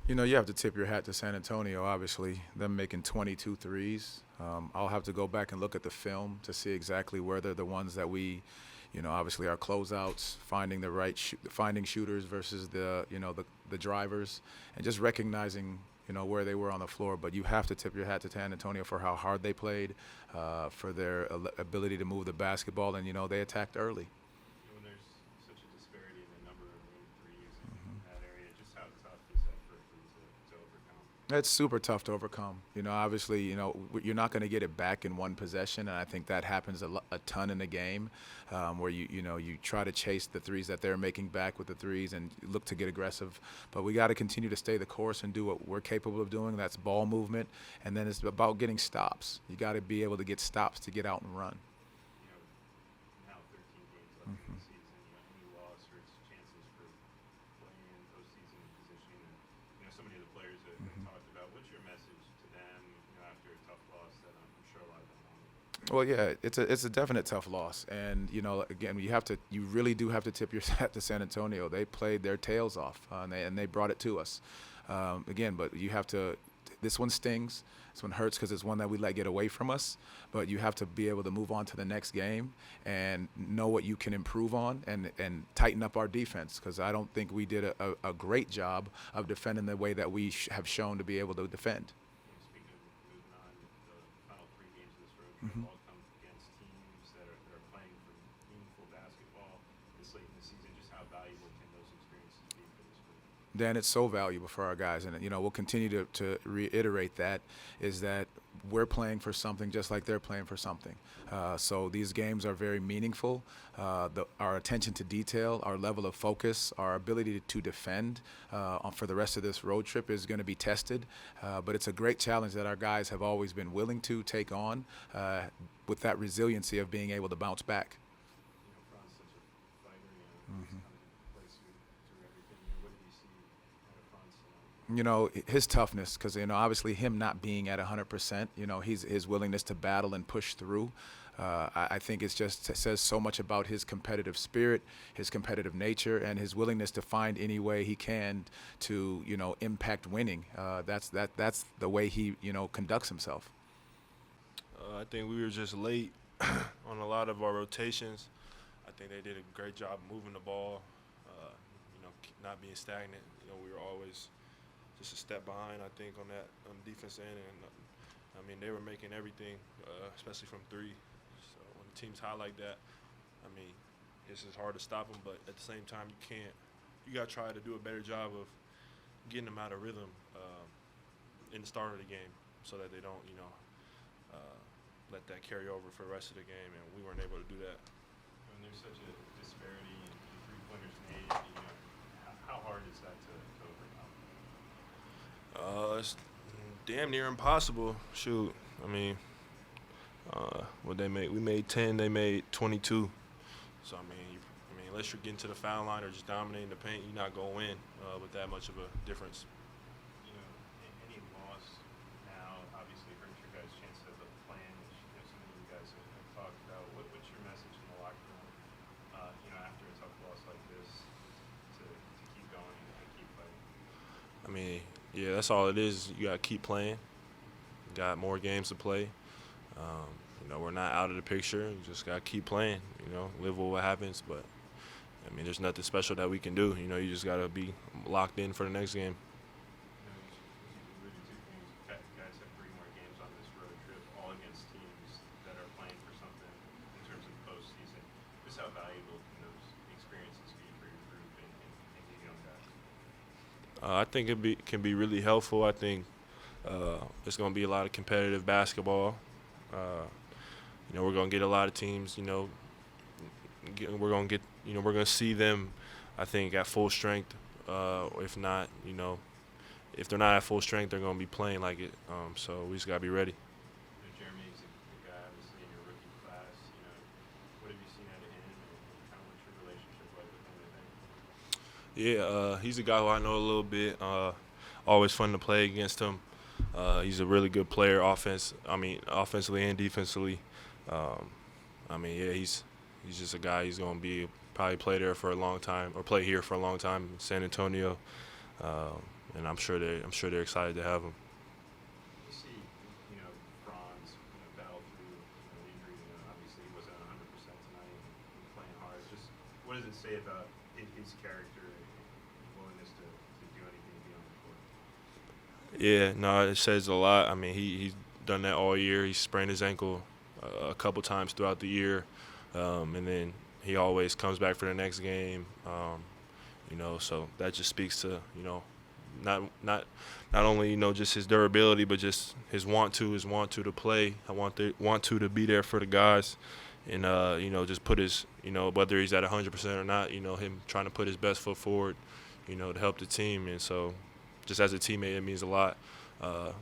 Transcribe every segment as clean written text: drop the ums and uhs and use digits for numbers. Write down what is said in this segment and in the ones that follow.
You have to tip your hat to San Antonio, obviously, them making 22 threes. I'll have to go back and look at the film to see exactly where they're the ones that obviously our closeouts, finding the finding shooters versus the drivers, and just recognizing, where they were on the floor. But you have to tip your hat to San Antonio for how hard they played, for their ability to move the basketball, and, they attacked early. When there's such a disparity in the number of made threes in that area, just how tough is that for you to overcome? It's super tough to overcome. Obviously, you're not going to get it back in one possession, and I think that happens a ton in the game, where you try to chase the threes that they're making back with the threes and look to get aggressive. But we got to continue to stay the course and do what we're capable of doing. That's ball movement, and then it's about getting stops. You got to be able to get stops to get out and run. You know, now 13 games left in the season, any loss hurts chances for playing in postseason positioning. And, so many of the players that have talked about. What's your message to them, after a tough loss that I'm sure a lot of them want? Well, yeah, it's a definite tough loss, and again, you really do have to tip your hat to San Antonio. They played their tails off, and they brought it to us. Again, but you have to. This one stings. This one hurts because it's one that we let get away from us. But you have to be able to move on to the next game and know what you can improve on and tighten up our defense, because I don't think we did a great job of defending the way that we have shown to be able to defend. Speaking of moving on, the final 3 games of this road trip all come against teams that are playing for meaningful basketball this late in the season. Just how valuable can those experiences be for this group? Dan, it's so valuable for our guys, and we'll continue to reiterate that, is that we're playing for something just like they're playing for something. So these games are very meaningful. Our attention to detail, our level of focus, our ability to defend for the rest of this road trip is going to be tested. But it's a great challenge that our guys have always been willing to take on, with that resiliency of being able to bounce back. Fran's such a fighter, he's kind of plays through everything. What did you see out of Fran's tonight? His toughness, because obviously him not being at 100%, his willingness to battle and push through. I think it says so much about his competitive spirit, his competitive nature, and his willingness to find any way he can to impact winning. That's the way he conducts himself. I think we were just late on a lot of our rotations. I think they did a great job moving the ball, not being stagnant. We were always just a step behind, I think, on the defense end. And, they were making everything, especially from three. So when teams highlight that, it's just hard to stop them. But at the same time, you got to try to do a better job of getting them out of rhythm in the start of the game so that they don't, let that carry over for the rest of the game. And we weren't able to do that. When there's such a disparity in three-pointers made, how hard is that to overcome? It's damn near impossible. Shoot, what they made? We made 10. They made 22. So unless you're getting to the foul line or just dominating the paint, you're not gonna win with that much of a difference. Any loss now obviously hurts your guys' chance of playing, which some of you guys have talked about. What's your message in the locker room? After a tough loss like this, to keep going and keep fighting. Yeah, that's all it is. You gotta keep playing. Got more games to play. We're not out of the picture. You just gotta keep playing. Live with what happens. But there's nothing special that we can do. You just gotta be locked in for the next game. You alluded to things. You guys have 3 more games on this road trip, all against teams that are playing for something in terms of postseason. Just how valuable can those experiences be for your group and your young guys? I think can be really helpful. I think it's going to be a lot of competitive basketball. We're going to get a lot of teams. We're going to see them, I think, at full strength. If not, if they're not at full strength, they're going to be playing like it. So we just got to be ready. Jeremy's the guy, obviously, in your rookie class. What have you seen out of him, and kind of what's your relationship like with him, I think? Yeah, he's a guy who I know a little bit. Always fun to play against him. He's a really good player, offensively and defensively. He's just a guy. He's going to probably play there for a long time, or play here for a long time in San Antonio. and I'm sure they're excited to have him. You see, Franz, battle through injury. Obviously, he wasn't 100% tonight and playing hard. Just what does it say about his character and willingness to do anything beyond the court? Yeah, no, it says a lot. I mean, he's done that all year. He sprained his ankle a couple times throughout the year, and then he always comes back for the next game. So that just speaks to not only just his durability, but just his want to play. I want to be there for the guys, and just put his whether he's at 100% or not, him trying to put his best foot forward, to help the team. And so, just as a teammate, it means a lot. A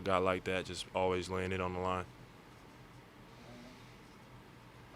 guy like that just always laying it on the line.